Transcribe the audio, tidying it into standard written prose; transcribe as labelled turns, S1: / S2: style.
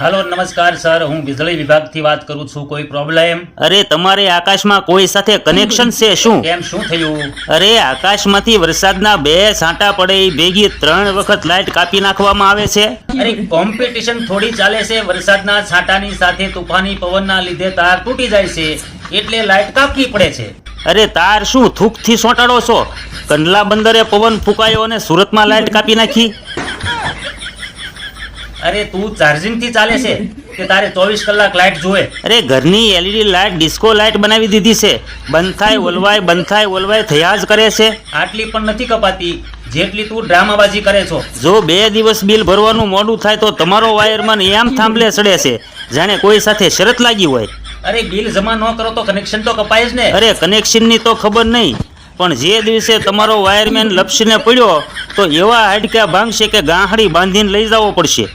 S1: Hello नमस्कार sir, हूँ વીજળી વિભાગથી વાત કરું છું. કોઈ પ્રોબ્લેમ?
S2: અરે તમારે આકાશમાં કોઈ સાથે કનેક્શન છે શું?
S1: કેમ, શું થયું?
S2: અરે આકાશમાંથી વરસાદના 2 છાંટા પડે એ ભેગી 3 વખત લાઇટ કાપી નાખવામાં આવે છે.
S1: અરે કોમ્પિટિશન થોડી ચાલે છે. વરસાદના છાંટાની સાથે તુફાની પવનના લીધે તાર તૂટી જાય છે, એટલે લાઇટ કાપવી પડે છે.
S2: અરે તાર શું થૂકથી સોંટાડો છો? કંડલા બંદરે પવન ફૂંકાયો અને સુરતમાં લાઇટ કાપી નાખી.
S1: અરે તું ચાર્જિંગ થી ચાલે છે કે તારે 24 કલાક લાઇટ જોવે?
S2: અરે ઘરની એલઈડી લાઇટ ડિસ્કો લાઇટ બનાવી દીધી છે. બંધ થાય ઓલવાય થયા જ કરે છે.
S1: આટલી પણ નથી કપાતી જેટલી તું ડ્રામાબાજી કરે છો.
S2: જો 2 દિવસ બિલ ભરવાનું મોડું થાય તો તમારો વાયરમેન એમ થાંભલે ચડે છે જાણે કોઈ સાથે શરત લાગી હોય.
S1: અરે બિલ જમા ન કરો તો કનેક્શન તો કપાય જ ને.
S2: અરે કનેક્શનની તો ખબર નહીં, પણ જે દિવસે તમારો વાયરમેન લપસીને પડ્યો તો એવા હાડકા ભાંગશે કે ગાંહડી બાંધીને લઈ જવો પડશે.